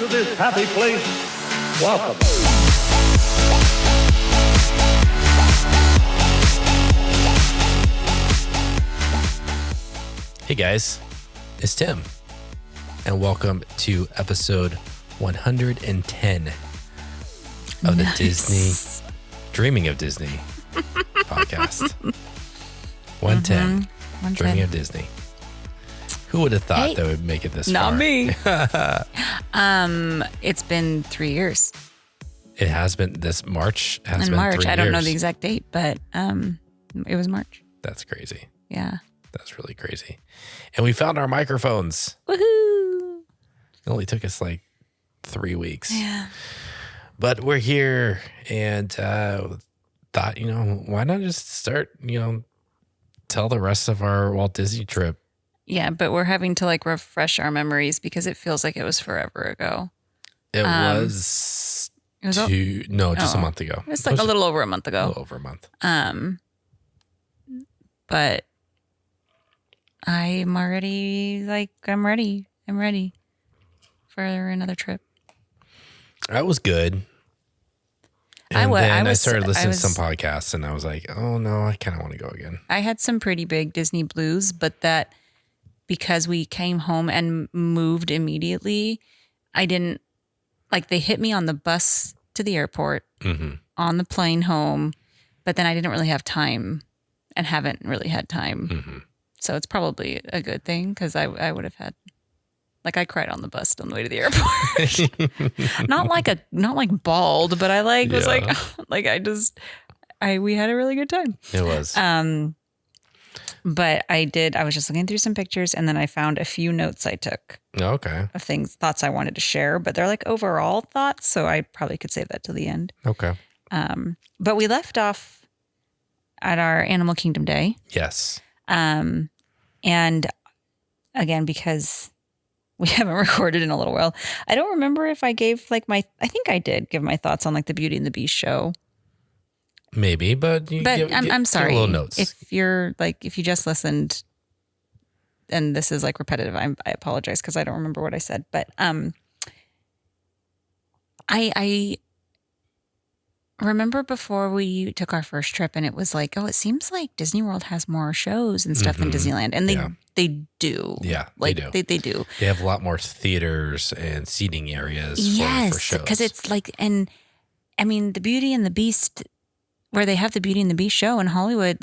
to this happy place, welcome. Hey guys, it's Tim, and welcome to episode 110 of the Disney Dreaming of Disney podcast. 110, Dreaming of Disney. Who would have thought that would make it this far? Not me. It's been 3 years. It has been this March. Has In been March, 3 years. I don't know the exact date, but it was March. That's crazy. Yeah. That's really crazy. And we found our microphones. Woohoo! It only took us like 3 weeks. Yeah. But we're here and thought, why not just start, tell the rest of our Walt Disney trip. Yeah, but we're having to like refresh our memories because it feels like it was forever ago. It was just a month ago. It's like a little over a month ago. A little over a month. But I'm already I'm ready. I'm ready for another trip. That was good. And I started listening to some podcasts and I was like, oh no, I kind of want to go again. I had some pretty big Disney blues, but that because we came home and moved immediately, I didn't they hit me on the bus to the airport, on the plane home, but then I didn't really have time and haven't really had time. Mm-hmm. So it's probably a good thing because I would have had, I cried on the bus on the way to the airport. not like bald, but I was we had a really good time. It was. But I was just looking through some pictures and then I found a few notes I took. Okay. Of thoughts I wanted to share, but they're overall thoughts. So I probably could save that till the end. Okay. But we left off at our Animal Kingdom Day. Yes. And again, because we haven't recorded in a little while, I don't remember if I gave I think I did give my thoughts on the Beauty and the Beast show. Maybe, but I'm sorry. Give a little notes. If you're if you just listened and this is repetitive, I apologize because I don't remember what I said, but, I remember before we took our first trip and it was it seems like Disney World has more shows and stuff than Disneyland. And they do. Yeah, they do. They do. They have a lot more theaters and seating areas for shows. Because it's and I mean, the Beauty and the Beast, where they have the Beauty and the Beast show in Hollywood,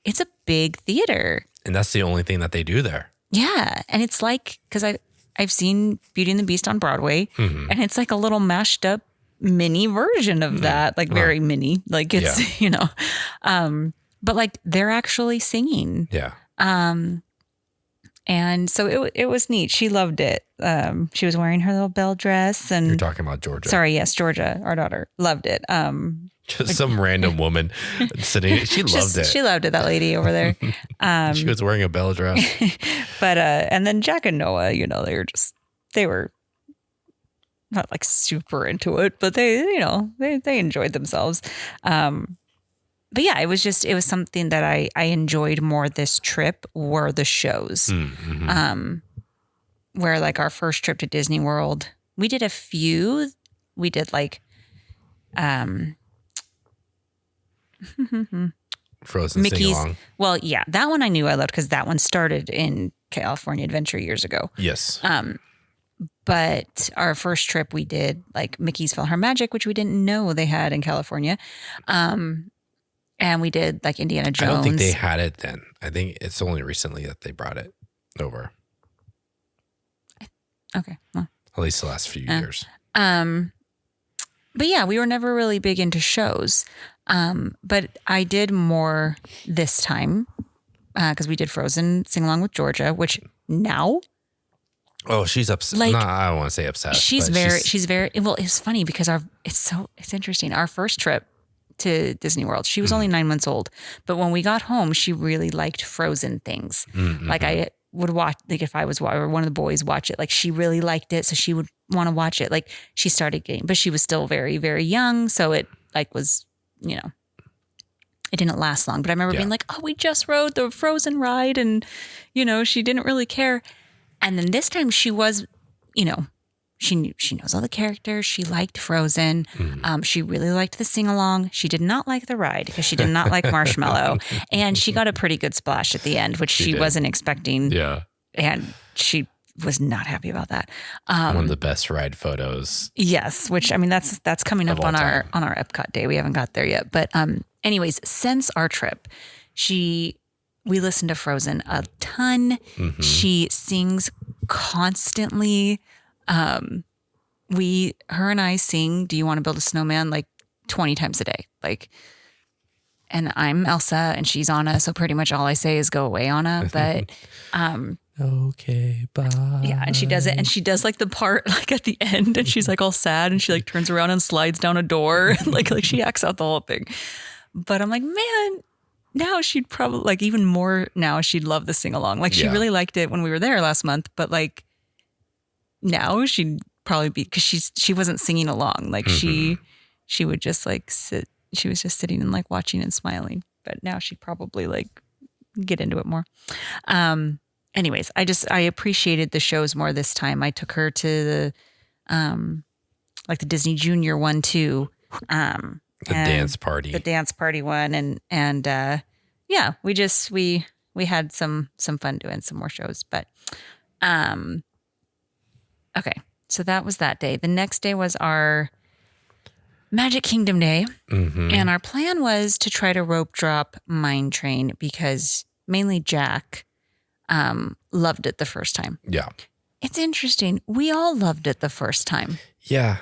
it's a big theater. And that's the only thing that they do there. Yeah. And it's because I've seen Beauty and the Beast on Broadway and it's a little mashed up mini version of that, very mini, it's, but they're actually singing. Yeah. And so it was neat. She loved it. She was wearing her little bell dress and you're talking about Georgia. Sorry. Yes. Georgia, our daughter, loved it. Just some random woman sitting. She loved it. She loved it. That lady over there. She was wearing a bell dress. But, and then Jack and Noah, they were not super into it, but they enjoyed themselves. But yeah, it was something that I enjoyed more this trip were the shows. Where our first trip to Disney World, we did a few. We did Frozen Mickey's Sing-Along. Well, yeah, that one I knew I loved because that one started in California Adventure years ago. Yes. But our first trip we did Mickey's PhilharMagic, which we didn't know they had in California. And we did Indiana Jones. I don't think they had it then. I think it's only recently that they brought it over. Okay. Well, at least the last few years. But yeah, we were never really big into shows. But I did more this time because we did Frozen Sing Along with Georgia, which now. Oh, she's upset. No, I don't want to say upset. She's very, well, it's funny because it's interesting. Our first trip to Disney World, she was only 9 months old, but when we got home, she really liked Frozen things. I would watch, if I was, or one of the boys watch it, she really liked it. So she would want to watch it. She started getting, but she was still very, very young. So it was, it didn't last long, but I remember being oh, we just rode the Frozen ride and, she didn't really care. And then this time she was, she knows all the characters. She liked Frozen. She really liked the sing along. She did not like the ride because she did not like Marshmallow, and she got a pretty good splash at the end, which she did. wasn't expecting. Yeah. And she was not happy about that. One of the best ride photos. Yes, which I mean that's coming up all on our time. on our Epcot day. We haven't got there yet, but anyways, since our trip, we listened to Frozen a ton. She sings constantly. Her and I sing "Do You Want to Build a Snowman" like 20 times a day. Like, and I'm Elsa and she's Anna, so pretty much all I say is "Go away, Anna." But Okay, bye. yeah, and she does it, and she does like the part like at the end, and she's like all sad, and she like turns around and slides down a door, and like she acts out the whole thing. But I'm like, man, now she'd probably like even more. Now she'd love the sing along. Like she Yeah. really liked it when we were there last month, but like now she'd probably be because she wasn't singing along. Like she would just like sit. She was just sitting and like watching and smiling. But now she'd probably like get into it more. Anyways, I appreciated the shows more this time. I took her to the like the Disney Junior one too. The dance party. The dance party one, and yeah, we had some fun doing some more shows. But okay, so that was that day. The next day was our Magic Kingdom day, and our plan was to try to rope drop Mine Train because mainly Jack loved it the first time. Yeah. It's interesting. We all loved it the first time. Yeah.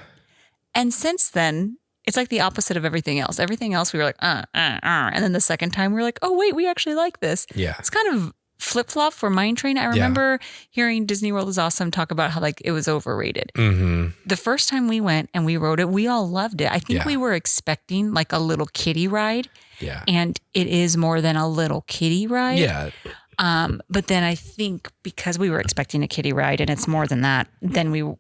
And since then, it's like the opposite of everything else. Everything else, we were like, And then the second time, we were like, oh, wait, we actually like this. Yeah. It's kind of flip-flop for Mine Train. I remember hearing Disney World is Awesome talk about how like it was overrated. The first time we went and we rode it, we all loved it. I think Yeah. we were expecting like a little kiddie ride. Yeah. And it is more than a little kiddie ride. Yeah. But then I think because we were expecting a kiddie ride and it's more than that, then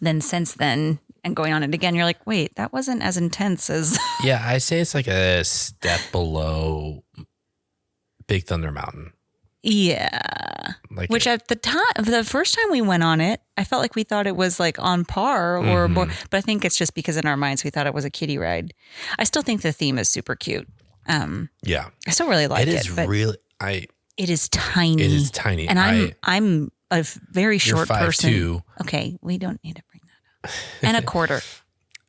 then since then and going on it again, you're like, wait, that wasn't as intense as. Yeah. I say it's like a step below Big Thunder Mountain. Yeah. Like Which at the time, the first time we went on it, I felt like we thought it was like on par or more, but I think it's just because in our minds we thought it was a kiddie ride. I still think the theme is super cute. yeah. I still really like It it. is But really. it is tiny. It is tiny. And I'm a very You're short 5'2". person. Okay, we don't need to bring that up. And a quarter.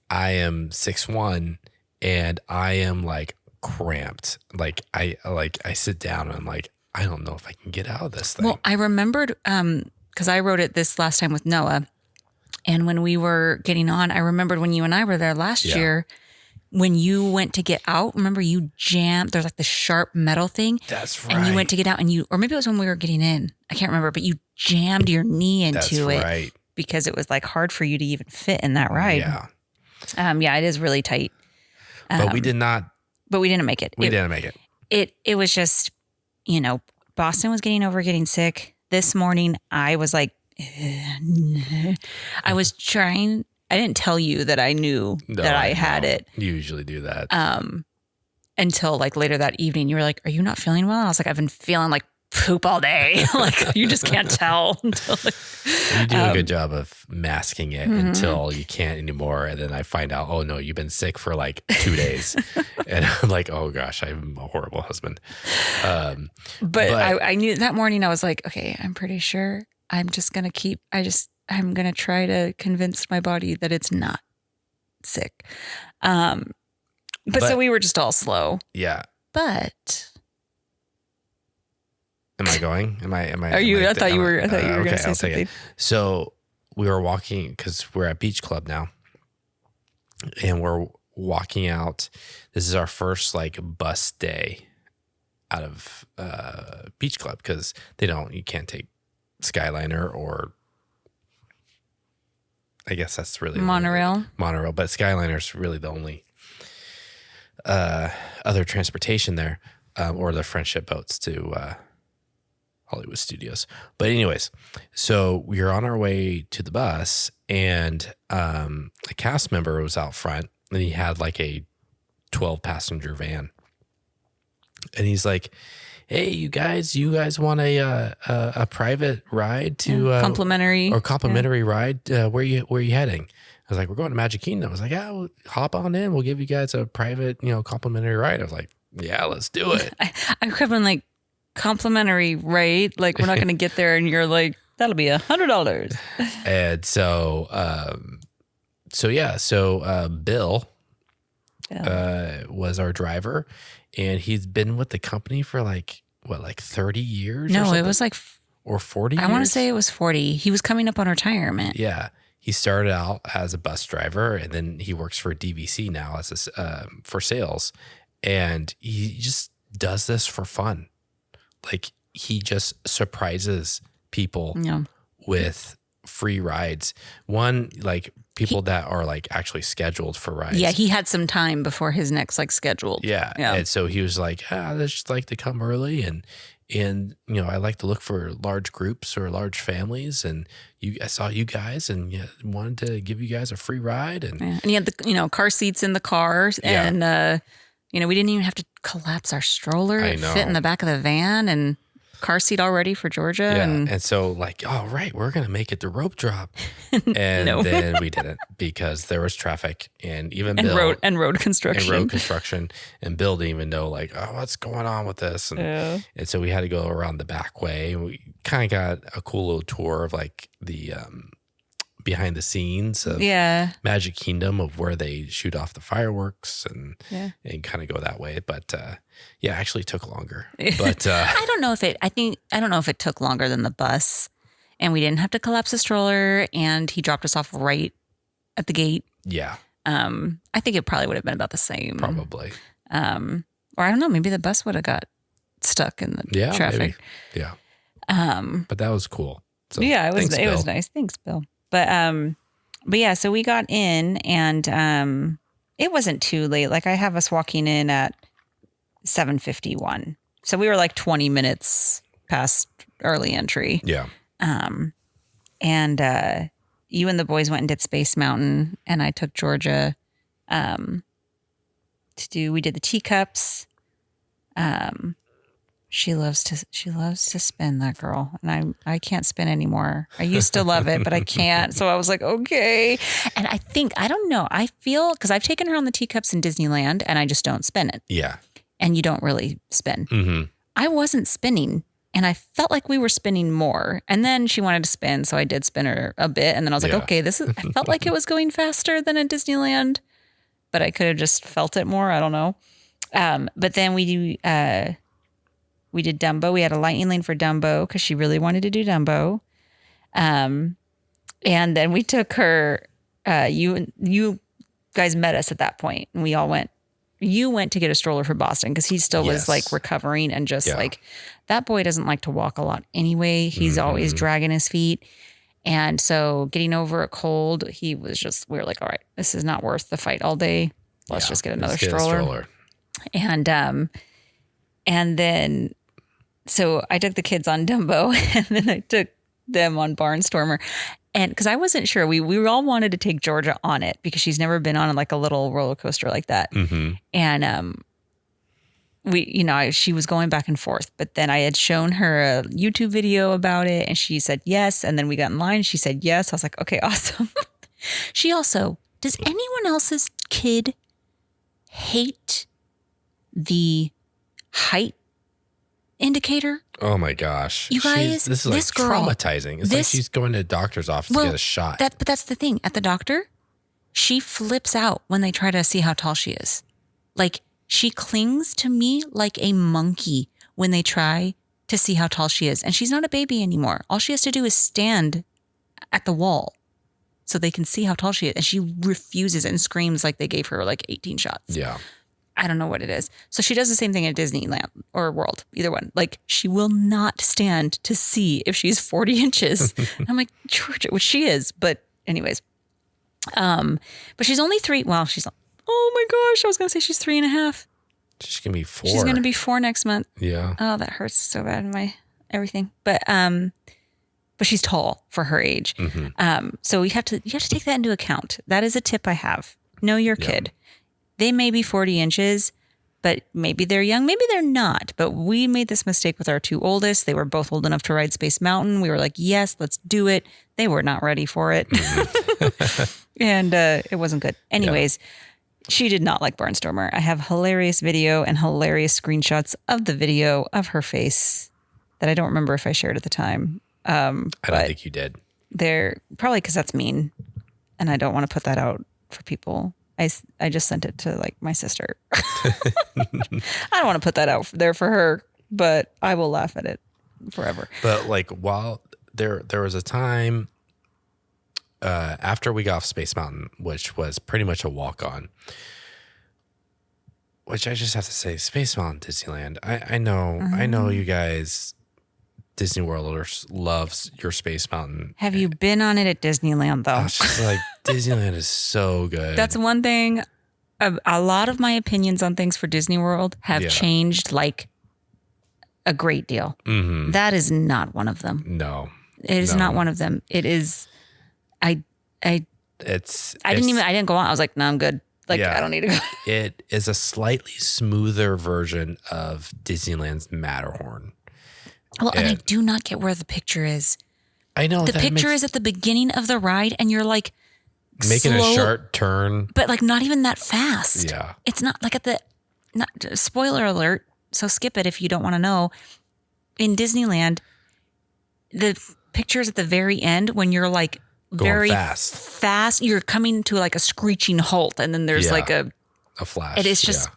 I am 6'1", and I am like cramped. Like I sit down and I'm like, I don't know if I can get out of this thing. Well, I remembered because I wrote it this last time with Noah, and when we were getting on, I remembered when you and I were there last Yeah. year. When you went to get out, remember you jammed, there's like the sharp metal thing. That's right. And you went to get out or maybe it was when we were getting in. I can't remember, but you jammed your knee into it right. because it was like hard for you to even fit in that ride. Yeah. Yeah, it is really tight. But we did not. But we didn't make it. We didn't make it. It was just, Boston was getting sick. This morning, I was like, I was trying. I didn't tell you that I knew that I had it You usually do that. until like later that evening. You were like, "Are you not feeling well?" And I was like, "I've been feeling like poop all day." Like you just can't tell until like, you do a good job of masking it until you can't anymore. And then I find out, oh no, you've been sick for like 2 days. And I'm like, oh gosh, I'm a horrible husband. But I knew that morning I was like, okay, I'm pretty sure I'm just going to I'm going to try to convince my body that it's not sick. But so we were just all slow. Yeah. But Am I going? Am I? are you? I thought you were going okay, to say I'll take something. it. So we were walking because we're at Beach Club now, and we're walking out. This is our first like bus day out of Beach Club because you can't take Skyliner or I guess that's really Monorail, but Skyliner's really the only other transportation there, or the friendship boats to Hollywood Studios. But anyways, so we were on our way to the bus, and a cast member was out front, and he had like a 12-passenger van, and he's like, hey, you guys want a private ride to complimentary ride? Where you heading? I was like, we're going to Magic Kingdom. I was like, yeah, well, hop on in. We'll give you guys a private, complimentary ride. I was like, yeah, let's do it. I could have been complimentary, right? Like, we're not going to get there, and you're like, that'll be $100. And so Bill was our driver, and he's been with the company for 30 years? No, or it was or 40 years? I want to say it was 40. He was coming up on retirement. Yeah. He started out as a bus driver, and then he works for DVC now as for sales. And he just does this for fun. He just surprises people with free rides. One, people that are actually scheduled for rides. Yeah, he had some time before his next scheduled. Yeah. And so he was like, I just like to come early, and I like to look for large groups or large families, and I saw you guys and wanted to give you guys a free ride. And he had the car seats in the car, and we didn't even have to collapse our stroller. It fit in the back of the van, and car seat all ready for Georgia. Yeah. And so all right, we're going to make it to rope drop. And then we didn't, because there was traffic, and even Bill road construction. And Bill didn't even know what's going on with this. And so we had to go around the back way, and we kind of got a cool little tour of the behind the scenes of Magic Kingdom, of where they shoot off the fireworks and kind of go that way. But actually took longer. But I don't know if it took longer than the bus, and we didn't have to collapse the stroller, and he dropped us off right at the gate. Yeah. I think it probably would have been about the same. Probably. Or I don't know, maybe the bus would have got stuck in the traffic. Maybe. Yeah. But that was cool. So, it was nice. Thanks, Bill. But yeah, so we got in, and it wasn't too late. I have us walking in at 7:51. So we were 20 minutes past early entry. Yeah. And you and the boys went and did Space Mountain, and I took Georgia we did the teacups. She loves to spin, that girl. And I can't spin anymore. I used to love it, but I can't. So I was like, okay. And I don't know. I feel, because I've taken her on the teacups in Disneyland, and I just don't spin it. Yeah. And you don't really spin. Mm-hmm. I wasn't spinning, and I felt like we were spinning more. And then she wanted to spin, so I did spin her a bit. And then I was like, okay, I felt like it was going faster than at Disneyland, but I could have just felt it more. I don't know. But then we did Dumbo. We had a lightning lane for Dumbo because she really wanted to do Dumbo. And then we took her, you guys met us at that point, and we all went. You went to get a stroller for Boston because he still was recovering, and just that boy doesn't like to walk a lot anyway. He's always dragging his feet. And so getting over a cold, we were like, all right, this is not worth the fight all day. Let's just get another stroller. And then, so I took the kids on Dumbo, and then I took them on Barnstormer. And because I wasn't sure, we all wanted to take Georgia on it because she's never been on a little roller coaster like that. Mm-hmm. And she was going back and forth, but then I had shown her a YouTube video about it, and she said yes. And then we got in line, she said yes. I was like, okay, awesome. She also, does anyone else's kid hate the height indicator? Oh my gosh. You guys, this is girl, traumatizing. It's like she's going to a doctor's office to get a shot. But that's the thing. At the doctor, she flips out when they try to see how tall she is. She clings to me like a monkey when they try to see how tall she is. And she's not a baby anymore. All she has to do is stand at the wall so they can see how tall she is. And she refuses and screams like they gave her 18 shots. Yeah. I don't know what it is. So she does the same thing at Disneyland or World, either one. She will not stand to see if she's 40 inches. I'm like, Georgia, which she is. But anyways, but she's only 3. Well, oh my gosh, I was going to say she's 3.5. She's going to be 4. She's going to be 4 next month. Yeah. Oh, that hurts so bad in my everything. But she's tall for her age. Mm-hmm. So you have to take that into account. That is a tip I have. Know your kid. They may be 40 inches, but maybe they're young, maybe they're not. But we made this mistake with our two oldest. They were both old enough to ride Space Mountain. We were like, yes, let's do it. They were not ready for it. And it wasn't good. Anyways, she did not like Barnstormer. I have hilarious video and hilarious screenshots of the video of her face that I don't remember if I shared at the time. I don't think you did. They're probably because that's mean. And I don't want to put that out for people. I just sent it to like my sister. I don't want to put that out there for her, but I will laugh at it forever. But like while there was a time after we got off Space Mountain, which was pretty much a walk on, which I just have to say, Space Mountain, Disneyland. I know you guys, Disney World loves your Space Mountain. Have you been on it at Disneyland though? It's just like Disneyland is so good. That's one thing. A lot of my opinions on things for Disney World have changed like a great deal. Mm-hmm. That is not one of them. No, it is not one of them. It is. I didn't go on. I was like, no, I'm good. Like, I don't need to go. It is a slightly smoother version of Disneyland's Matterhorn. Well, and I do not get where the picture is. I know. The picture is at the beginning of the ride and you're like making a sharp turn. But like not even that fast. Yeah. It's not like spoiler alert. So skip it if you don't want to know. In Disneyland, the picture's at the very end when you're like going very fast. You're coming to like a screeching halt and then there's like a flash. It is just,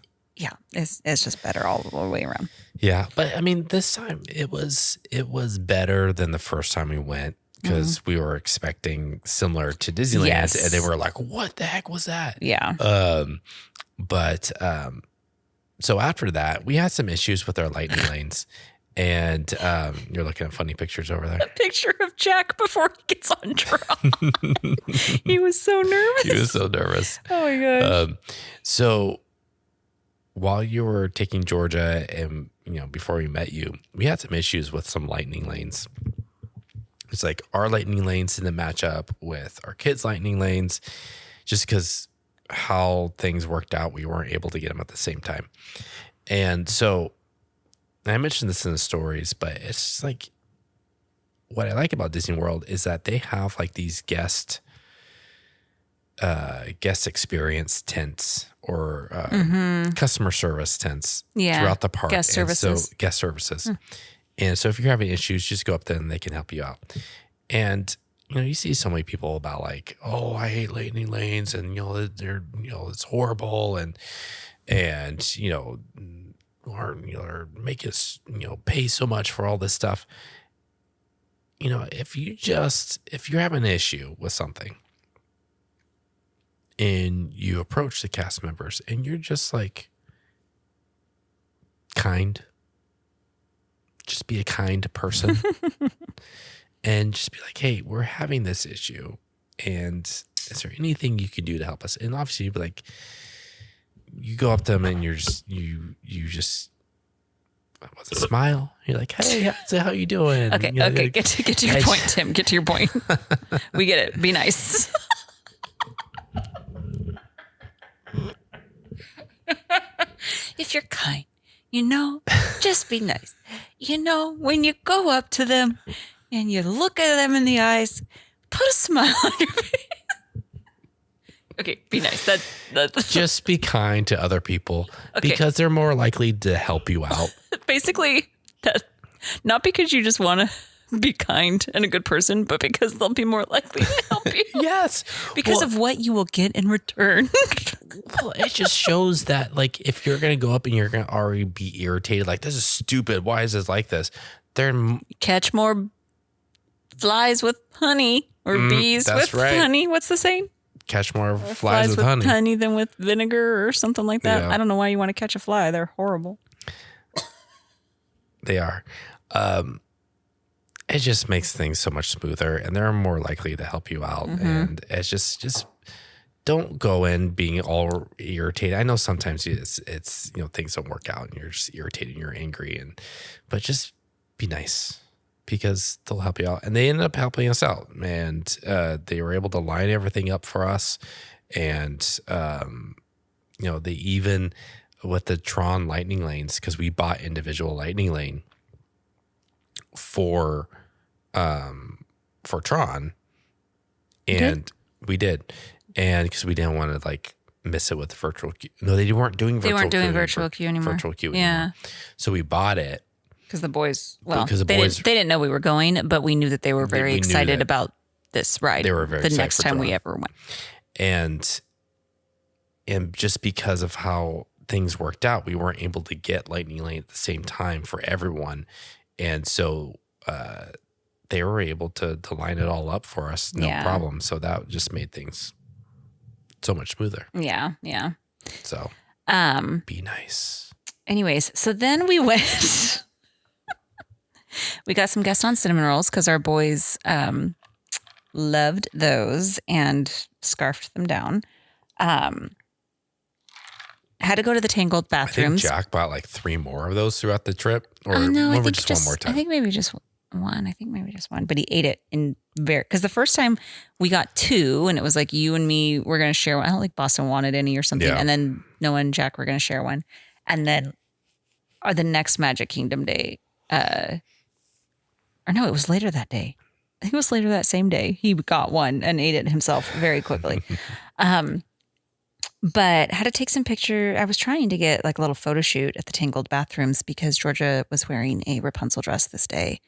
it's just better all the way around. Yeah. But I mean, this time it was better than the first time we went because we were expecting similar to Disneyland and they were like, what the heck was that? Yeah. So after that, we had some issues with our lightning lanes. And you're looking at funny pictures over there. A picture of Jack before he gets on drop. He was so nervous. Oh my gosh. So while you were taking Georgia and, before we met you, we had some issues with some lightning lanes. It's like our lightning lanes didn't match up with our kids' lightning lanes just because how things worked out, we weren't able to get them at the same time. And so I mentioned this in the stories, but it's just like what I like about Disney World is that they have like these guest experience tents or customer service tents throughout the park. Guest services. Guest services. And so if you're having issues, just go up there and they can help you out. And you see so many people about like, oh, I hate lightning lanes, and they're it's horrible, and or make us pay so much for all this stuff. If you're having an issue with something and you approach the cast members and you're just like kind, just be a kind person and just be like, hey, we're having this issue, and is there anything you can do to help us? And obviously you'd be like, you go up to them and you just smile. You're like, hey, how you doing? Okay, like, get to your point, Tim. Get to your point. We get it. Be nice. If you're kind, just be nice. When you go up to them and you look at them in the eyes, put a smile on your face. Okay, be nice. That's just be kind to other people because they're more likely to help you out. Basically, not because you just want to be kind and a good person, but because they'll be more likely to help you. Yes. Because of what you will get in return. Well, it just shows that like if you're going to go up and you're going to already be irritated, like this is stupid. Why is this like this? Catch more flies with honey or bees with honey. What's the saying? Catch more flies with honey than with vinegar or something like that. Yeah. I don't know why you want to catch a fly. They're horrible. They are. It just makes things so much smoother, and they're more likely to help you out. And it's just don't go in being all irritated. I know sometimes it's things don't work out and you're just irritated and you're angry, but just be nice. Because they'll help you out. And they ended up helping us out. And they were able to line everything up for us. And, they even with the Tron lightning lanes, because we bought individual lightning lane for Tron, and we did, and because we didn't want to like miss it with the virtual queue. No, they weren't doing virtual queue anymore. Virtual queue anymore. So we bought it because the boys. Because they didn't know we were going, but we knew that they were very excited about this ride. They were very excited the next time we ever went, and just because of how things worked out, we weren't able to get lightning lane at the same time for everyone, and so they were able to line it all up for us, no problem. So that just made things so much smoother. Yeah. So be nice. Anyways, so then we went. We got some Gaston cinnamon rolls because our boys loved those and scarfed them down. Had to go to the Tangled bathrooms. I think Jack bought like 3 more of those throughout the trip, or no, I think just one more time. I think maybe just one. But he ate it in because the first time we got 2, and it was like you and me were going to share one. I don't think Boston wanted any or something, and then Noah and Jack were going to share one, and then the next Magic Kingdom day, or no, it was later that day. I think it was later that same day. He got one and ate it himself very quickly. But had to take some picture. I was trying to get like a little photo shoot at the Tangled bathrooms because Georgia was wearing a Rapunzel dress this day.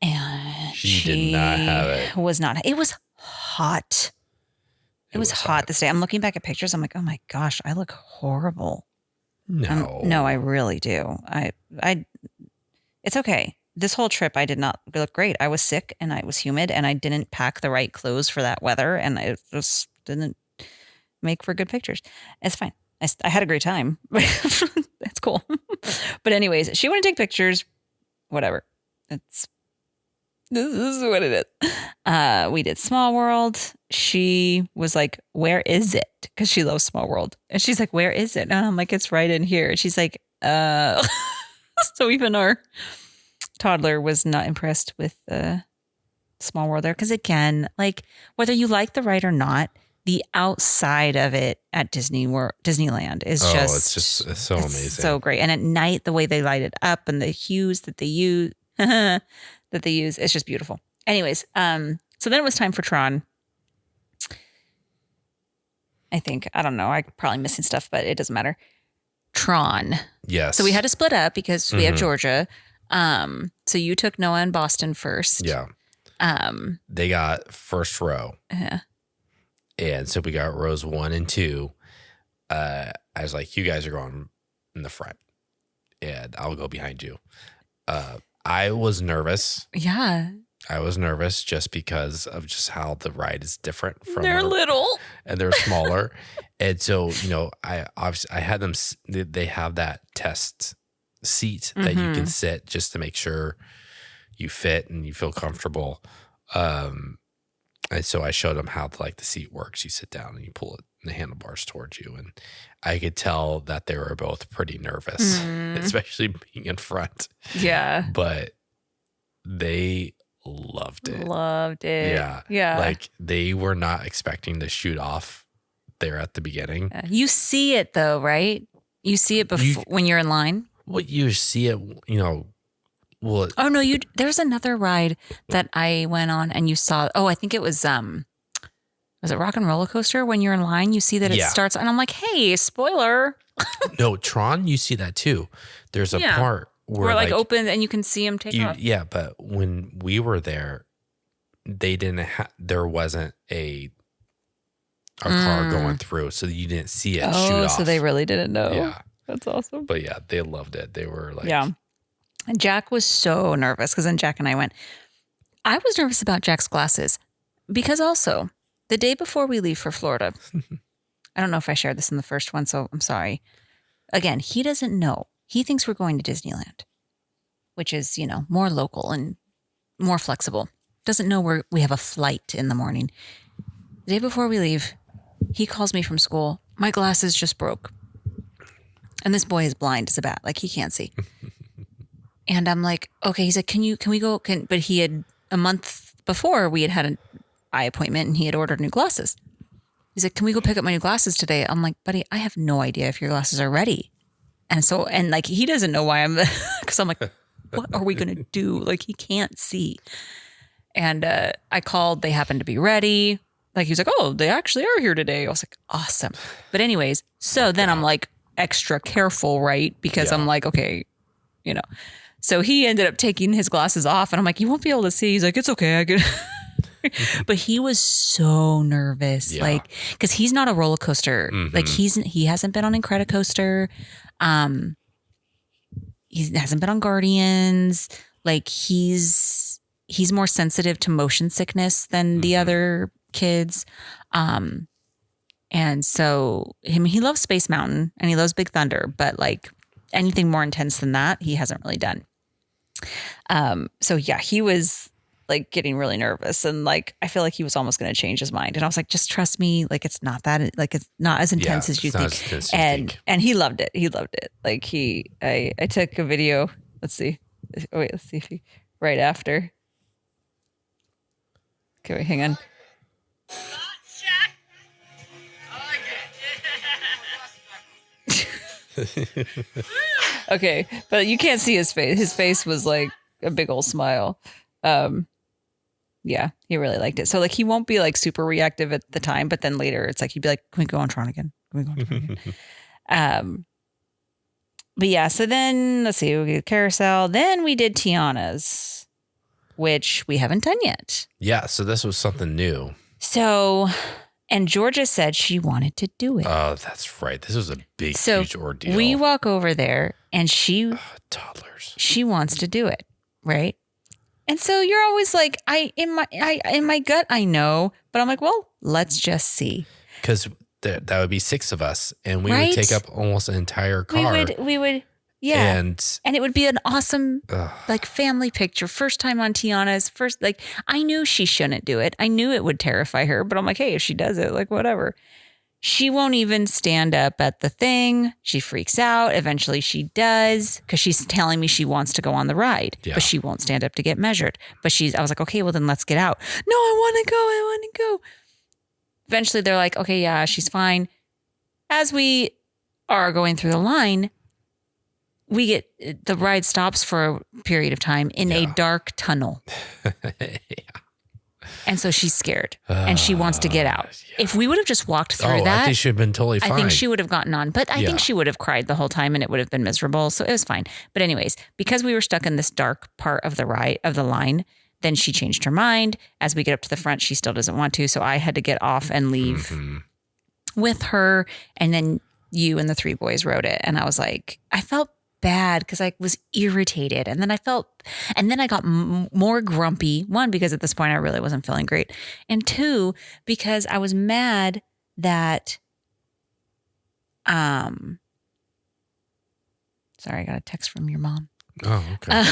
And she did not have it. Was not. It was hot. It was hot this day. I'm looking back at pictures. I'm like, oh my gosh, I look horrible. No, I really do. It's okay. This whole trip, I did not look great. I was sick and I was humid and I didn't pack the right clothes for that weather. And I just didn't make for good pictures. It's fine. I had a great time. That's cool. But anyways, she wanted to take pictures. Whatever. This is what it is. We did Small World. She was like, where is it? Because she loves Small World. And she's like, where is it? And I'm like, it's right in here. And she's like, So even our toddler was not impressed with Small World there. Because again, like whether you like the ride or not, the outside of it at Disneyland is it's so amazing. So great. And at night, the way they light it up and the hues that they use, it's just beautiful. Anyways, so then it was time for Tron. I think, I don't know, I'm probably missing stuff, but it doesn't matter. Tron. Yes. So we had to split up because we have Georgia. So you took Noah and Boston first. Yeah. They got first row. Yeah. And so we got rows 1 and 2. I was like, you guys are going in the front and I'll go behind you. I was nervous. Yeah. I was nervous just because of just how the ride is different from they're little and they're smaller. And so, I had them, they have that test seat that you can sit just to make sure you fit and you feel comfortable. And so I showed them how the seat works. You sit down and you pull it, the handlebars towards you. And I could tell that they were both pretty nervous, especially being in front. Yeah. But they loved it. Yeah. Like they were not expecting to shoot off there at the beginning. You see it though, right? You see it before when you're in line. Well, you see it, Well, oh no, there's another ride that I went on and you saw. Oh, I think it was it Rock and Roller Coaster? When you're in line, you see that it starts, and I'm like, hey, spoiler. No, Tron, you see that too. There's a part where like open and you can see them take off. Yeah, but when we were there, they didn't. There wasn't a car going through, so you didn't see it shoot off. So they really didn't know. Yeah, that's awesome. But yeah, they loved it. They were like, yeah. And Jack was so nervous because then Jack and I went. I was nervous about Jack's glasses because also the day before we leave for Florida, I don't know if I shared this in the first one, so I'm sorry. Again, he doesn't know. He thinks we're going to Disneyland, which is, more local and more flexible. Doesn't know we have a flight in the morning. The day before we leave, he calls me from school. My glasses just broke. And this boy is blind as a bat. Like he can't see. And I'm like, okay. He's like, can we go? But he had a month before we had an eye appointment and he had ordered new glasses. he's like, can we go pick up my new glasses today? I'm like, buddy, I have no idea if your glasses are ready. And so, and like, he doesn't know why I'm, because I'm like, what are we going to do? Like, he can't see. And I called, they happened to be ready. Like, he was like, oh, they actually are here today. I was like, awesome. But anyways, so then I'm like extra careful, right? Because I'm like, okay, you know. So he ended up taking his glasses off and I'm like, you won't be able to see. He's like, it's okay. I can. But he was so nervous, like, because he's not a roller coaster. Like he hasn't been on Incredicoaster. He hasn't been on Guardians. Like he's more sensitive to motion sickness than the other kids. And so he loves Space Mountain and he loves Big Thunder, but like anything more intense than that, he hasn't really done. So yeah, he was like getting really nervous and like, I feel like he was almost going to change his mind. And I was like, just trust me. Like, it's not that, like, it's not as intense as you think. And he loved it. He loved it. Like I took a video. Let's see. Oh, wait, let's see if he, right after. Okay, wait, hang on. Okay, but you can't see his face. His face was like a big old smile. Yeah, he really liked it. So like he won't be like super reactive at the time, but then later it's like he'd be like, "Can we go on Tron again? Can we go on Tron again?" But yeah, so then let's see, we did Carousel. Then we did Tiana's, which we haven't done yet. Yeah, so this was something new. So, and Georgia said she wanted to do it. Oh, that's right. This was a big, huge ordeal. We walk over there and toddlers. She wants to do it, right? And so you're always like, in my gut, I know, but I'm like, well, let's just see. Because that would be 6 of us, and we would take up almost an entire car. We would, yeah. And it would be an awesome, like, family picture. First time on Tiana's, like, I knew she shouldn't do it. I knew it would terrify her, but I'm like, hey, if she does it, like, whatever. She won't even stand up at the thing. She freaks out. Eventually she does because she's telling me she wants to go on the ride, but she won't stand up to get measured. But I was like, okay, well then let's get out. No, I want to go. Eventually they're like, okay, yeah, she's fine. As we are going through the line, the ride stops for a period of time in a dark tunnel. And so she's scared and she wants to get out. Yeah. If we would have just walked through that, I think she would have been totally fine. I think she would have gotten on, but I think she would have cried the whole time and it would have been miserable. So it was fine. But anyways, because we were stuck in this dark part of the line, then she changed her mind. As we get up to the front, she still doesn't want to. So I had to get off and leave with her. And then you and the 3 boys rode it. And I was like, I felt bad because I was irritated. And then I got more grumpy. 1, because at this point I really wasn't feeling great. And 2, because I was mad that, sorry, I got a text from your mom. Oh, okay.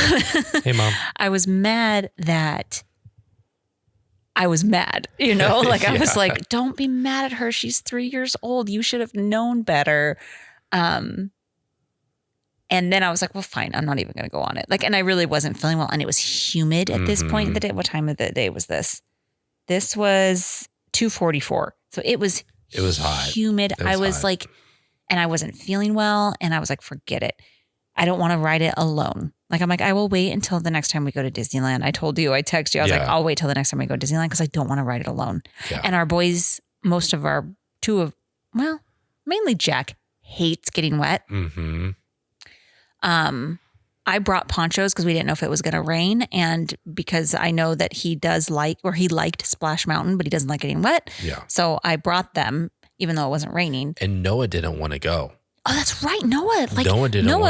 Hey, Mom. I was mad that I was mad, like I was like, don't be mad at her. She's 3 years old. You should have known better. And then I was like, well, fine. I'm not even going to go on it. Like, and I really wasn't feeling well. And it was humid at this point in the day. What time of the day was this? This was 2:44. So it was hot. Humid. I was like, and I wasn't feeling well. And I was like, forget it. I don't want to ride it alone. Like, I'm like, I will wait until the next time we go to Disneyland. I told you, I texted you. I was like, I'll wait till the next time we go to Disneyland because I don't want to ride it alone. Yeah. And our boys, mainly Jack, hates getting wet. Mm-hmm. I brought ponchos because we didn't know if it was going to rain. And because I know that he liked Splash Mountain, but he doesn't like getting wet. Yeah. So I brought them, even though it wasn't raining. And Noah didn't want to go. Oh, that's right. Noah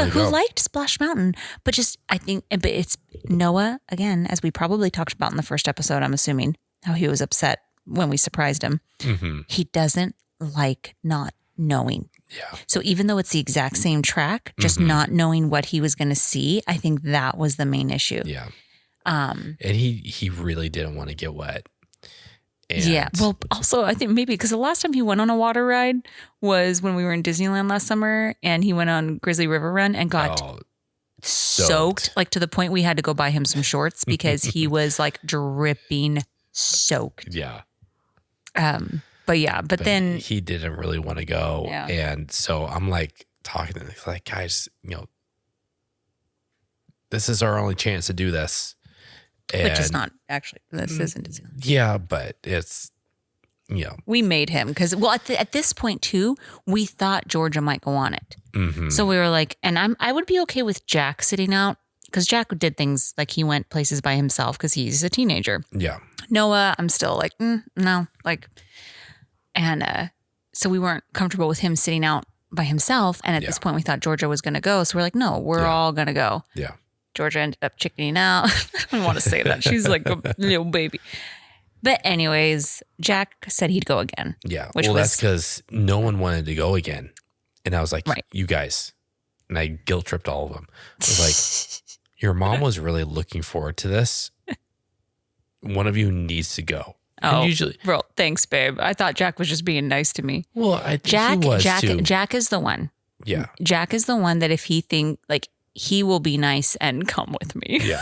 who liked Splash Mountain, but it's Noah, again, as we probably talked about in the first episode, I'm assuming how he was upset when we surprised him. Mm-hmm. He doesn't like not knowing. Yeah. So even though it's the exact same track, just not knowing what he was going to see, I think that was the main issue. Yeah. And he really didn't want to get wet. And yeah. Well, also, I think maybe because the last time he went on a water ride was when we were in Disneyland last summer, and he went on Grizzly River Run and got soaked, like to the point we had to go buy him some shorts because he was like dripping soaked. Yeah. But yeah, but then he didn't really want to go. Yeah. And so I'm like talking to them, like, guys, this is our only chance to do this. which is not actually, this isn't Disneyland. Yeah, but it's, We made him because, well, at this point too, we thought Georgia might go on it. mhm. So we were like, and I would be okay with Jack sitting out because Jack did things like he went places by himself because he's a teenager. Yeah. Noah, I'm still like, no, like, and so we weren't comfortable with him sitting out by himself. And at this point, we thought Georgia was going to go. So we're like, no, we're all going to go. Yeah. Georgia ended up chickening out. I don't want to say that. She's like a little baby. But anyways, Jack said he'd go again. Yeah. Which well, was, that's because no one wanted to go again. And I was like, Right. you guys. And I guilt tripped all of them. I was like, your mom was really looking forward to this. One of you needs to go. oh, And usually, bro, thanks, babe. I thought Jack was just being nice to me. well, I think he was too. Jack is the one. Yeah. Jack is the one that if he will be nice and come with me. Yeah.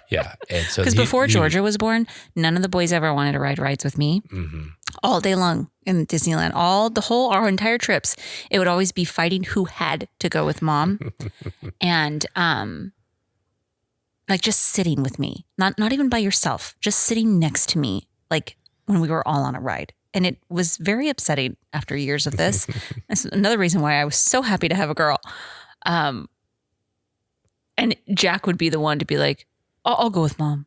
Yeah. And so Because before Georgia was born, none of the boys ever wanted to ride rides with me. Mm-hmm. All day long in Disneyland, our entire trips, it would always be fighting who had to go with mom, and like just sitting with me, not even by yourself, just sitting next to me, like when we were all on a ride, and it was very upsetting after years of this. That's another reason why I was so happy to have a girl. And Jack would be the one to be like, I'll go with mom.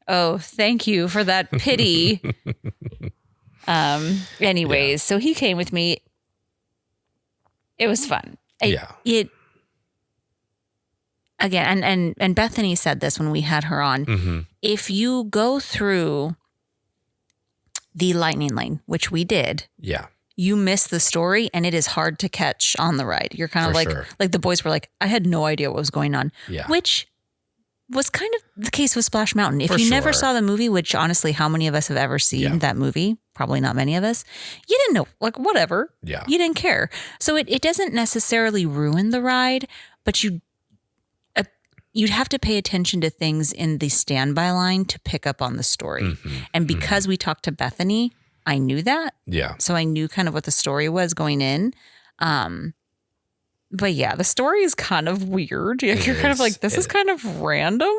Oh, thank you for that pity. Anyways, so he came with me. It was fun. It again, and Bethany said this when we had her on. Mm-hmm. If you go through the lightning lane, which we did, Yeah. you miss the story and it is hard to catch on the ride. You're kind of For like, sure. like the boys were like, I had no idea what was going on, Yeah. which was kind of the case with Splash Mountain. If For you never sure. saw the movie, which honestly, how many of us have ever seen that movie? Probably not many of us. You didn't know, like whatever. Yeah. You didn't care. So it doesn't necessarily ruin the ride, but you'd have to pay attention to things in the standby line to pick up on the story. Mm-hmm. And because we talked to Bethany, I knew that. Yeah. So I knew kind of what the story was going in. But yeah, the story is kind of weird. You're kind of like, this is kind of random.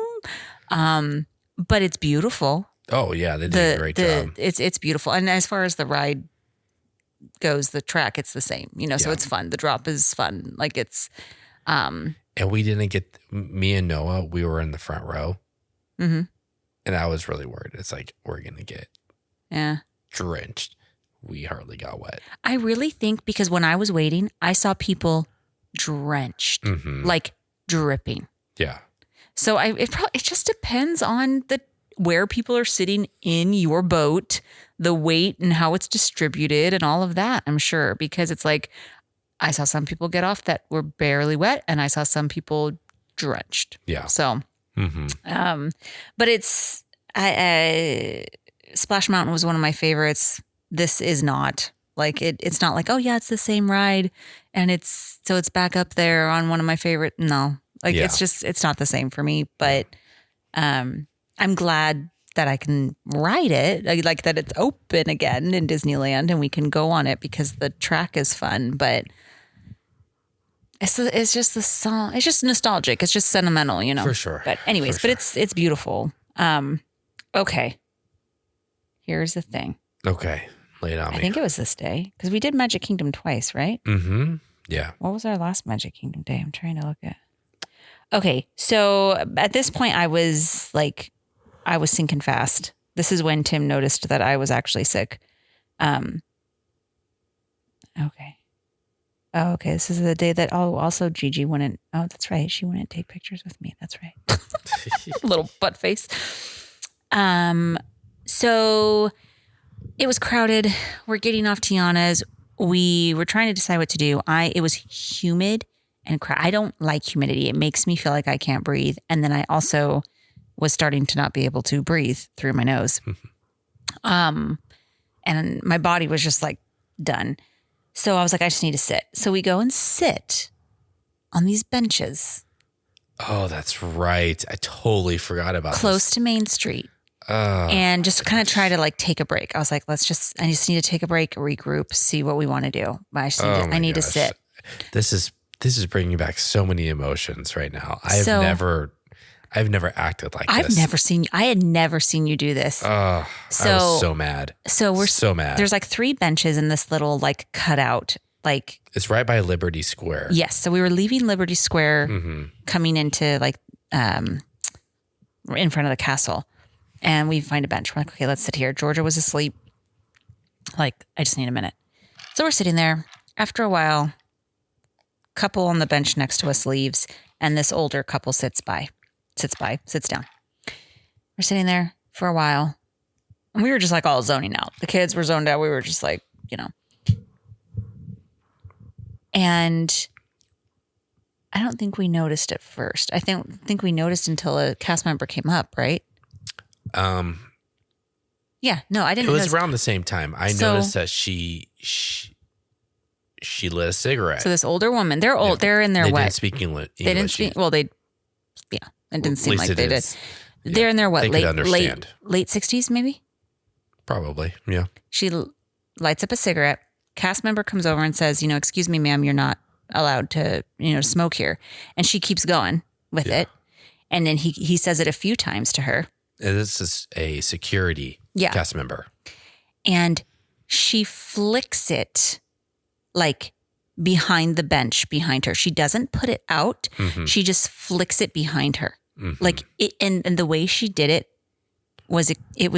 But it's beautiful. Oh yeah, they did a great job. It's beautiful. And as far as the ride goes, the track, it's the same, so it's fun. The drop is fun. Like it's, And we didn't get, me and Noah, we were in the front row. Mm-hmm. And I was really worried. It's like, we're going to get yeah. drenched. We hardly got wet. I really think because when I was waiting, I saw people drenched, Mm-hmm. like dripping. Yeah. So it just depends on where people are sitting in your boat, the weight and how it's distributed and all of that, I'm sure. Because it's like, I saw some people get off that were barely wet and I saw some people drenched. Yeah. So, Mm-hmm. but it's, Splash Mountain was one of my favorites. This is not like it's not like, oh yeah, it's the same ride. And it's back up there on one of my favorite. No, like it's not the same for me, but, I'm glad that I can ride it. I like that it's open again in Disneyland and we can go on it because the track is fun, but it's just the song. It's just nostalgic. It's just sentimental, For sure. But anyways, For but it's beautiful. Okay. Here's the thing. Okay. Lay it on me. I think it was this day because we did Magic Kingdom twice, right? Mm-hmm. Yeah. What was our last Magic Kingdom day? I'm trying to look at. Okay. So at this point I was sinking fast. This is when Tim noticed that I was actually sick. Okay. Oh, okay. This is the day that, also Gigi wouldn't. Oh, that's right. She wouldn't take pictures with me. That's right. Little butt face. So it was crowded. We're getting off Tiana's. We were trying to decide what to do. It was humid and I don't like humidity. It makes me feel like I can't breathe. And then I also was starting to not be able to breathe through my nose. And my body was just like done. So I was like, I just need to sit. So we go and sit on these benches Oh, that's right. I totally forgot about close to Main Street. and just kind of try to like take a break. I was like, I just need to take a break, regroup, see what we want to do. I need to sit. This is bringing back so many emotions right now. I've never acted like this. I had never seen you do this. I was so mad. So we're so mad. There's like 3 benches in this little like cutout, like it's right by Liberty Square. Yes. So we were leaving Liberty Square, coming into like, in front of the castle, and we find a bench. We're like, okay, let's sit here. Georgia was asleep. Like, I just need a minute. So we're sitting there. After a while, couple on the bench next to us leaves, and this older couple sits down. We're sitting there for a while, and we were just like all zoning out. The kids were zoned out. We were just like, and I don't think we noticed at first. I think we noticed until a cast member came up, right? Yeah, no, I didn't. It was around the same time. I noticed that she lit a cigarette. So this older woman, they're old. They're in their They what? didn't speak English. They didn't speak. Well, it didn't seem like they did. They're in their what? Late 60s, maybe. Probably, yeah. She lights up a cigarette. Cast member comes over and says, excuse me, ma'am, you're not allowed to, smoke here. And she keeps going with it. And then he says it a few times to her. And this is a security cast member. And she flicks it like behind the bench behind her. She doesn't put it out. Mm-hmm. She just flicks it behind her. Mm-hmm. Like it, and the way she did it was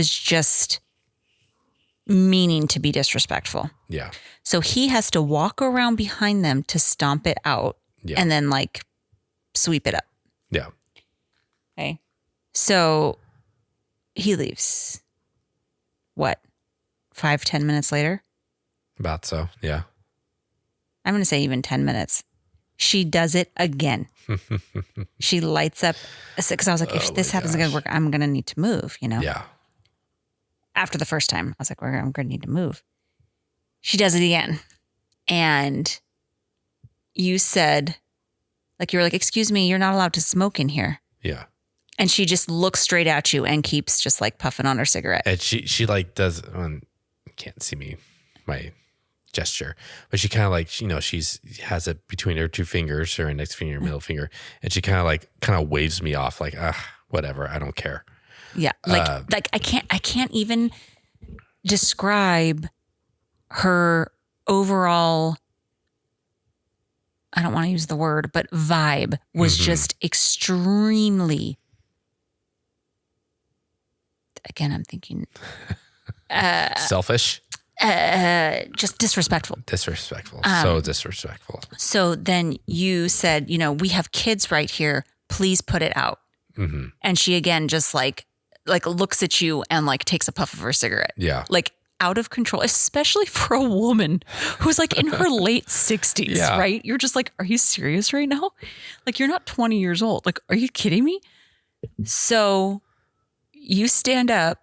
just meaning to be disrespectful. Yeah. So he has to walk around behind them to stomp it out and then like sweep it up. Yeah. Okay. So he leaves. What? 5-10 minutes later? About so. Yeah. I'm going to say even 10 minutes. She does it again. She lights up. Because I was like, if this happens again, I'm going to need to move, Yeah. After the first time, I was like, I'm going to need to move. She does it again. And you said, like, you were like, excuse me, you're not allowed to smoke in here. Yeah. And she just looks straight at you and keeps just like puffing on her cigarette. And she like does, you can't see my gesture, but she kind of like, she has it between her 2 fingers, her index finger, middle finger. And she kind of waves me off like, whatever. I don't care. Yeah. Like I can't even describe her overall, I don't want to use the word, but vibe was just extremely, again, I'm thinking selfish, just disrespectful. So disrespectful. So then you said, we have kids right here. Please put it out. Mm-hmm. And she again just like looks at you and like takes a puff of her cigarette. Yeah. Like out of control, especially for a woman who's like in her late 60s, right? You're just like, are you serious right now? Like you're not 20 years old. Like, are you kidding me? So you stand up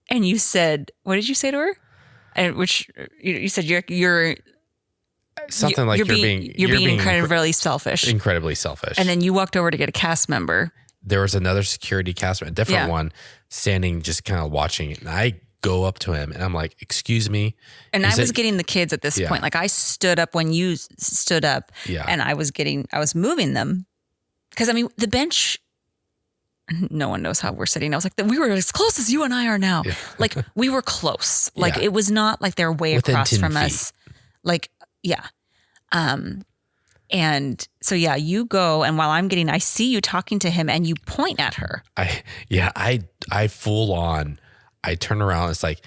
and you said, what did you say to her? And which you said you're something like you're being incredibly selfish. Incredibly selfish. And then you walked over to get a cast member. There was another security cast member, a different one, standing just kind of watching it. And I go up to him and I'm like, excuse me. And I was getting the kids at this point. Like I stood up when you stood up and I was moving them. Because I mean, the bench, no one knows how we're sitting. I was like, we were as close as you and I are now. Yeah. Like we were close. Like it was not like they're way within across 10 from feet. us. Like, yeah. And so, you go, and while I see you talking to him and you point at her. I full on, I turn around, it's like,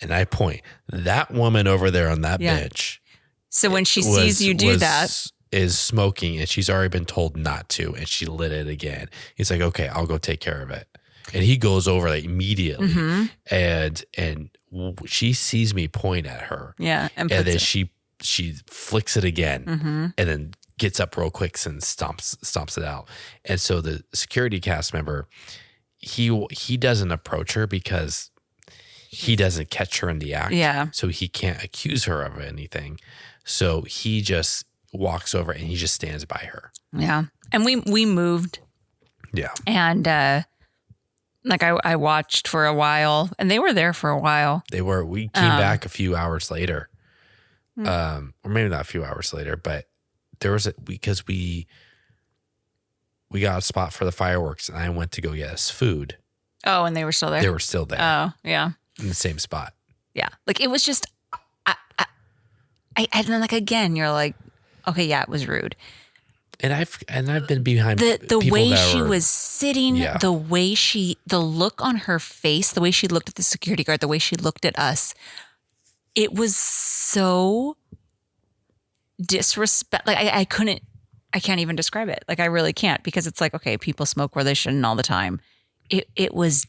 and I point, that woman over there on that bench. So when she sees you do that. Is smoking and she's already been told not to, and she lit it again. He's like, okay, I'll go take care of it. And he goes over like immediately and she sees me point at her. Yeah. And then she flicks it again and then gets up real quick and stomps it out. And so the security cast member, he doesn't approach her because he doesn't catch her in the act. Yeah. So he can't accuse her of anything. So he just walks over and he just stands by her. Yeah. And we moved. Yeah. And Like I watched for a while, and they were there for a while. We came back a few hours later. Or maybe not a few hours later, but there was because we got a spot for the fireworks, and I went to go get us food. Oh, and they were still there? They were still there. Oh, yeah. In the same spot. Yeah. Like, it was just, and then, like, again, you're like, okay, yeah, it was rude. And I've been behind the people way that she were, was sitting, the look on her face, the way she looked at the security guard, the way she looked at us, it was so disrespect. Like, I can't even describe it. Like, I really can't, because it's like, okay, people smoke where they shouldn't all the time. It was,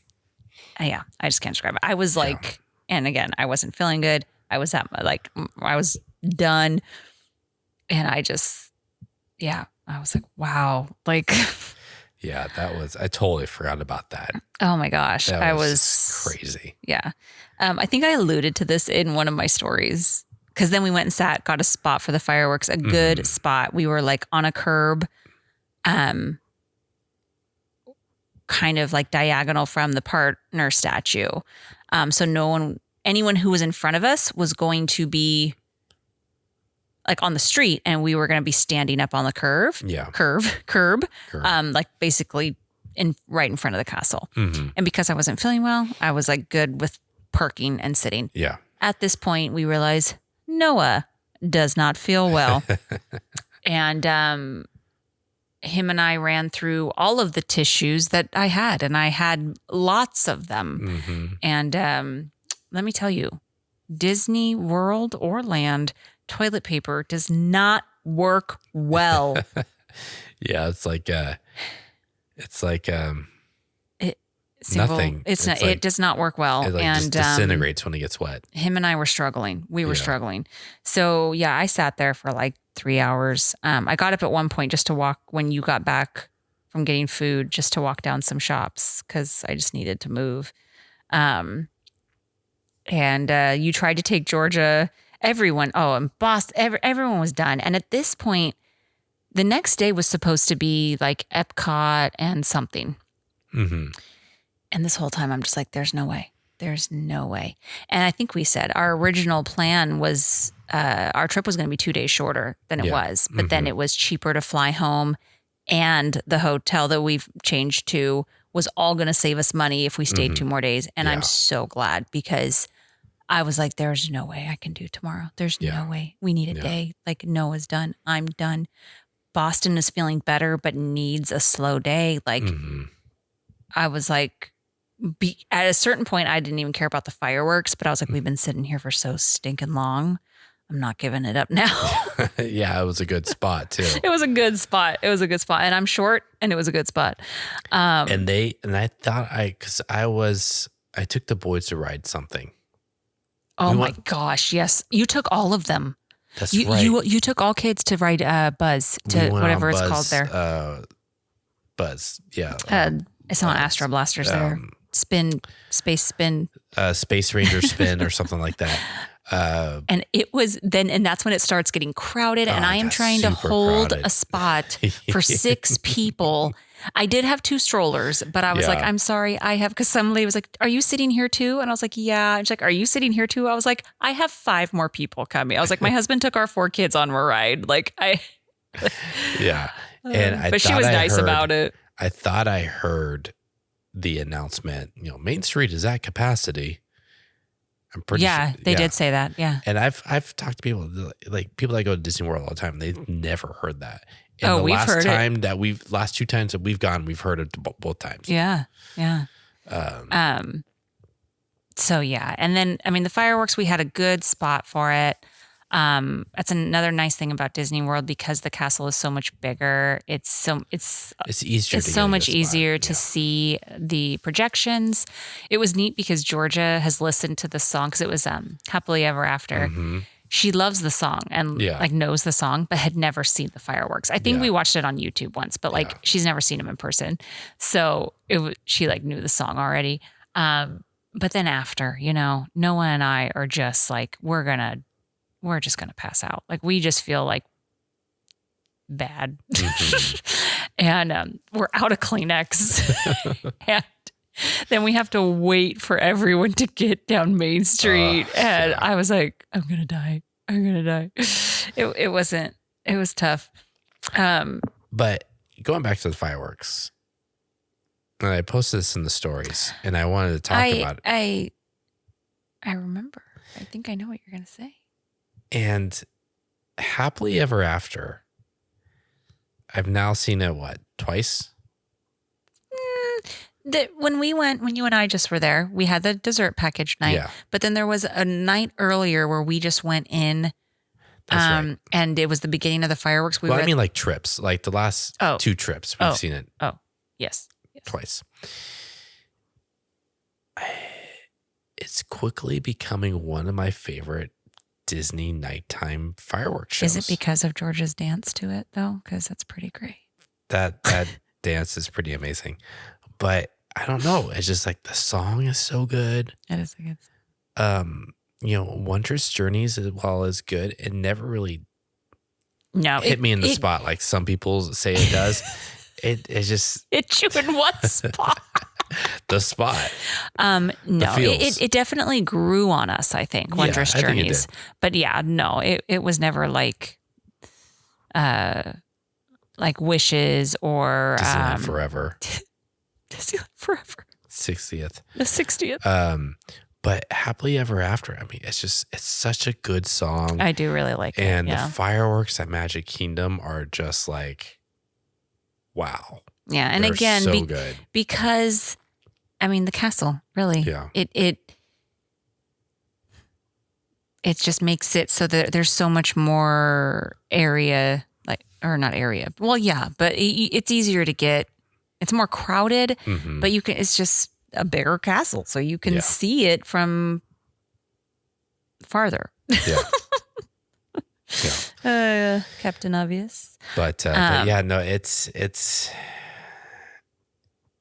I just can't describe it. I was like, and again, I wasn't feeling good. I was I was done. And I just, I was like, wow. Like, yeah, I totally forgot about that. Oh my gosh. That was crazy. Yeah. I think I alluded to this in one of my stories, because then we went and got a spot for the fireworks, a good spot. We were like on a curb, kind of like diagonal from the partner statue. So anyone who was in front of us was going to be like on the street, and we were going to be standing up on the curb, like basically right in front of the castle. Mm-hmm. And because I wasn't feeling well, I was like good with parking and sitting. Yeah. At this point, we realized Noah does not feel well. And him and I ran through all of the tissues that I had, and I had lots of them. Mm-hmm. And let me tell you, Disney World or Land toilet paper does not work well. Yeah, it's like nothing. It does not work well. It just disintegrates when it gets wet. Him and I were struggling. We were struggling. So yeah, I sat there for like 3 hours. I got up at one point just to walk when you got back from getting food, just to walk down some shops, because I just needed to move. And you tried to take Georgia. Everyone, and Boston, everyone was done. And at this point, the next day was supposed to be like Epcot and something. Mm-hmm. And this whole time, I'm just like, there's no way. There's no way. And I think we said our original plan was our trip was going to be 2 days shorter than it was. But then it was cheaper to fly home. And the hotel that we've changed to was all going to save us money if we stayed 2 more days. And I'm so glad, because I was like, there's no way I can do tomorrow. There's no way. We need a day. Like, Noah's done. I'm done. Boston is feeling better, but needs a slow day. Like, I was like, at a certain point, I didn't even care about the fireworks, but I was like, we've been sitting here for so stinking long. I'm not giving it up now. Yeah, it was a good spot too. It was a good spot. And I'm short, and it was a good spot. And I thought I took the boys to ride something. Oh my gosh, yes. You took all of them. That's right. You took all kids to ride Buzz, to whatever it's called there. Buzz, yeah. It's not Astro Blasters there. Space Spin. Space Ranger Spin or something like that. And it was then, and that's when it starts getting crowded, and I am trying to hold a spot for 6 people. I did have 2 strollers, but I was like, I'm sorry, because somebody was like, are you sitting here too? And I was like, yeah. And she's like, are you sitting here too? I was like, I have 5 more people coming. I was like, my husband took our 4 kids on a ride. Like, yeah. And but she was nice about it. I thought I heard the announcement, Main Street is at capacity. I'm pretty sure. They did say that. Yeah. And I've talked to people that go to Disney World all the time. They've never heard that. And we've heard it. Last 2 times that we've gone, we've heard it both times. Yeah. Yeah. So yeah. And then, the fireworks, we had a good spot for it. That's another nice thing about Disney World, because the castle is so much bigger. It's easier. It's so much easier to see the projections. It was neat because Georgia has listened to the song, because it was Happily Ever After. Mm-hmm. She loves the song and knows the song, but had never seen the fireworks. I think we watched it on YouTube once, but she's never seen them in person. So she knew the song already. But then after, Noah and I are just like, we're just going to pass out. Like, we just feel like bad. Mm-hmm. And we're out of Kleenex. And Then we have to wait for everyone to get down Main Street. And I was like, I'm going to die. I'm going to die. It was tough. But going back to the fireworks, and I posted this in the stories, and I wanted to talk about it. I remember. I think I know what you're going to say. And Happily Ever After, I've now seen it, twice? When you and I just were there, we had the dessert package night. Yeah. But then there was a night earlier where we just went in. That's right. And it was the beginning of the fireworks. I mean like trips, like the last 2 trips, we've seen it. Oh, yes. Twice. It's quickly becoming one of my favorite Disney nighttime fireworks shows. Is it because of George's dance to it though? Because that's pretty great. That dance is pretty amazing. But I don't know. It's just like the song is so good. It is a good song. Wondrous Journeys, while is good, it never really No, hit me in the spot like some people say it does. It just hit you in what spot? The spot. No, feels. it definitely grew on us, I think, Wondrous I think it Journeys. did. But yeah, no, it was never like Wishes or Disneyland Forever. Disneyland Forever. 60th. The 60th. But Happily Ever After, I mean, it's such a good song. I do really like and it. Yeah. the fireworks at Magic Kingdom are just like, wow. Yeah. And They're again, so good. because I mean the castle, really. Yeah. It just makes it so that there's so much more area, not area. Well, yeah, but it's easier to get. It's more crowded, Mhm. but it's just a bigger castle, so you can see it from farther. Yeah. Yeah. Captain Obvious. But yeah, no, it's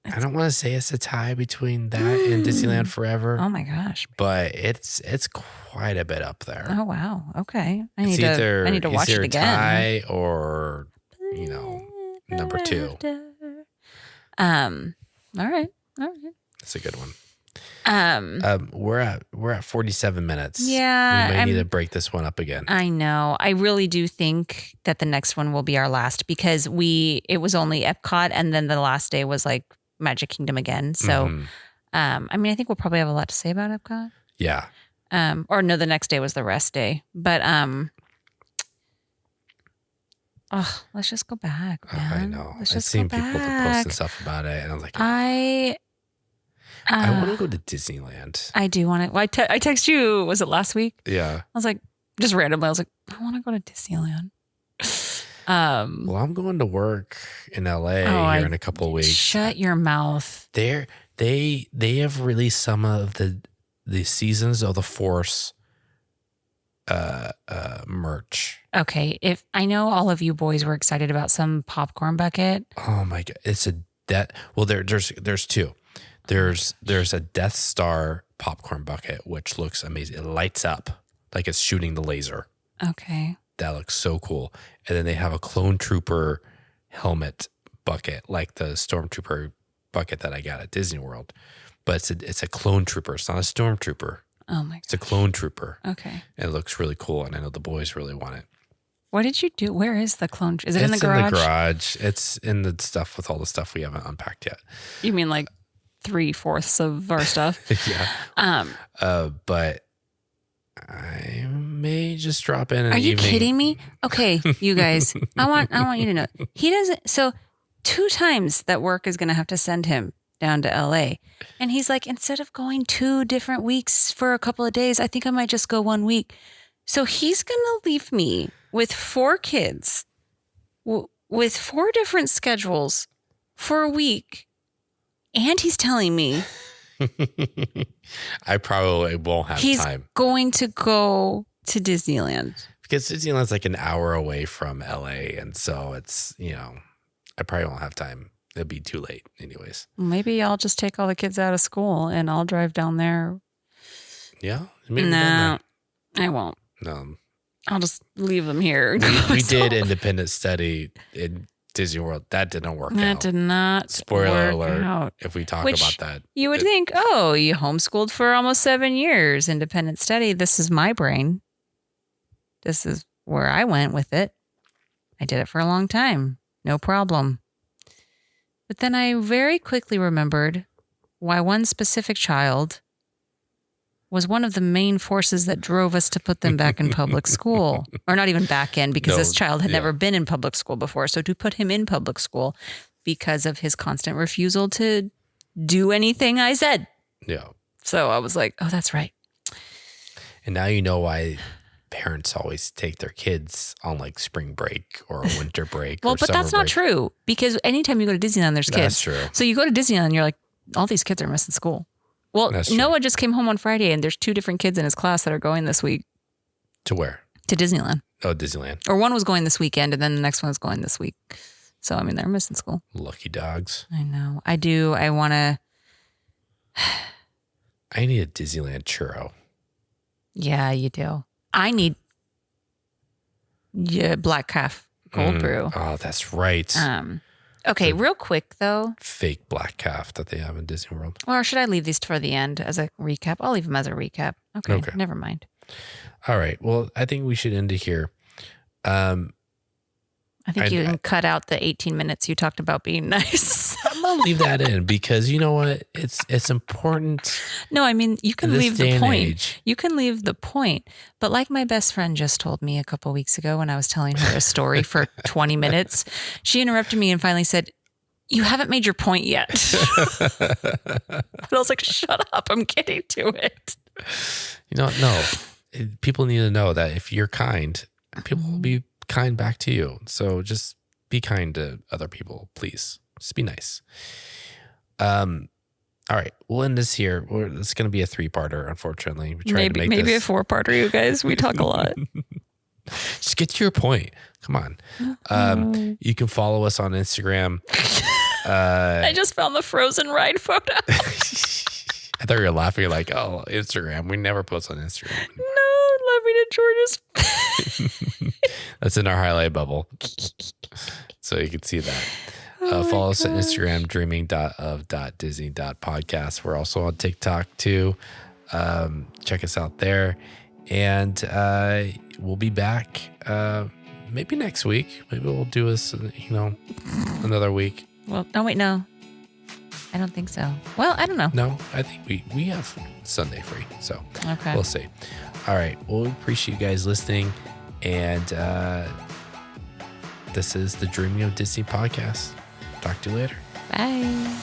I don't want to say it's a tie between that and Disneyland Forever, Oh my gosh. but it's quite a bit up there. Oh wow. Okay. I It's need to watch either it a again. tie or number 2. All right. That's a good one. We're at 47 minutes. Yeah, we might need to break this one up again. I know. I really do think that the next one will be our last because it was only Epcot and then the last day was like Magic Kingdom again. So, Mhm. I mean, I think we'll probably have a lot to say about Epcot. Yeah. Or no, the next day was the rest day. But let's just go back, man. I know. Let's I've just seen go people back. posting stuff about it, and I was like, I want to go to Disneyland. I do want to. Well, I text you. Was it last week? Yeah. I was like, just randomly. I was like, I want to go to Disneyland. Well, I'm going to work in LA here in a couple of weeks. Shut your mouth. They have released some of the Seasons of the Force merch. Okay, if I know all of you boys were excited about some popcorn bucket. Oh my god, there's 2. There's a Death Star popcorn bucket which looks amazing. It lights up like it's shooting the laser. Okay. That looks so cool. And then they have a Clone Trooper helmet bucket, like the Stormtrooper bucket that I got at Disney World. But it's a Clone Trooper. It's not a Stormtrooper. Oh my god. It's a Clone Trooper. Okay. And it looks really cool. And I know the boys really want it. What did you do? Where is the clone? Is it in the It's garage? in the garage. It's in the stuff with all the stuff we haven't unpacked yet. You mean like 3/4 of our stuff? Yeah. But I may just drop in an Are you evening. kidding me? Okay, you guys. I want you to know. He doesn't. So 2 times that work is going to have to send him down to LA. And he's like, instead of going 2 different weeks for a couple of days, I think I might just go 1 week. So he's going to leave me with 4 kids with 4 different schedules for a week. And he's telling me I probably won't have he's time. going to go to Disneyland. Because Disneyland's like an hour away from LA. And so it's, I probably won't have time. It'll be too late anyways. Maybe I'll just take all the kids out of school and I'll drive down there. Yeah? Maybe No, I won't. No. I'll just leave them here. We did independent study in Disney World, that didn't work That out. did not Spoiler work alert. out. If we talk Which about that, You would think, oh, you homeschooled for almost 7 years, independent study. This is my brain. This is where I went with it. I did it for a long time. No problem. But then I very quickly remembered why one specific child was one of the main forces that drove us to put them back in public school. Or not even back in, because No, this child had yeah. never been in public school before. So to put him in public school because of his constant refusal to do anything I said. yeah. So I was like, oh, that's right. And now you know why parents always take their kids on like spring break or a winter break. Well, or but summer that's not break. true, because anytime you go to Disneyland, there's kids. That's true. So you go to Disneyland and you're like, all these kids are missing school. Well, That's true. Noah just came home on Friday and there's 2 different kids in his class that are going this week To where? to Disneyland. Oh, Disneyland. Or one was going this weekend and then the next one's going this week. So, I mean, they're missing school. Lucky dogs. I know. I do. I want to. I need a Disneyland churro. Yeah, you do. I need Black Calf cold brew. Oh, that's right. Okay, real quick though. Fake black calf that they have in Disney World. Or should I leave these for the end as a recap? I'll leave them as a recap. Okay. Never mind. All right. Well, I think we should end it here. I think you can cut out the 18 minutes you talked about being nice. I'm gonna leave that in because you know what? It's important. No, I mean, you can In this leave day the and point. age. You can leave the point. But like my best friend just told me a couple weeks ago when I was telling her a story for 20 minutes, she interrupted me and finally said, "You haven't made your point yet." But I was like, shut up. I'm getting to it. You know, no. People need to know that if you're kind, people will be kind back to you. So just be kind to other people, please. Just be nice. All right, we'll end this here. It's going to be a 3-parter, unfortunately. We tried to make Maybe this. a 4-parter, you guys. We talk a lot. Just get to your point. Come on. You can follow us on Instagram. I just found the Frozen ride photo. I thought you were laughing. You're like, oh, Instagram. We never post on Instagram. No, Loving to George's. That's in our highlight bubble. So you can see that. Follow us on Instagram, dreaming.of.disney.podcast. We're also on TikTok too. Check us out there. And we'll be back maybe next week. Maybe we'll do this, another week. Well, no, wait, no. I don't think so. Well, I don't know. No, I think we have Sunday free. So Okay. we'll see. All right. Well, we appreciate you guys listening. And this is the Dreaming of Disney podcast. Talk to you later. Bye.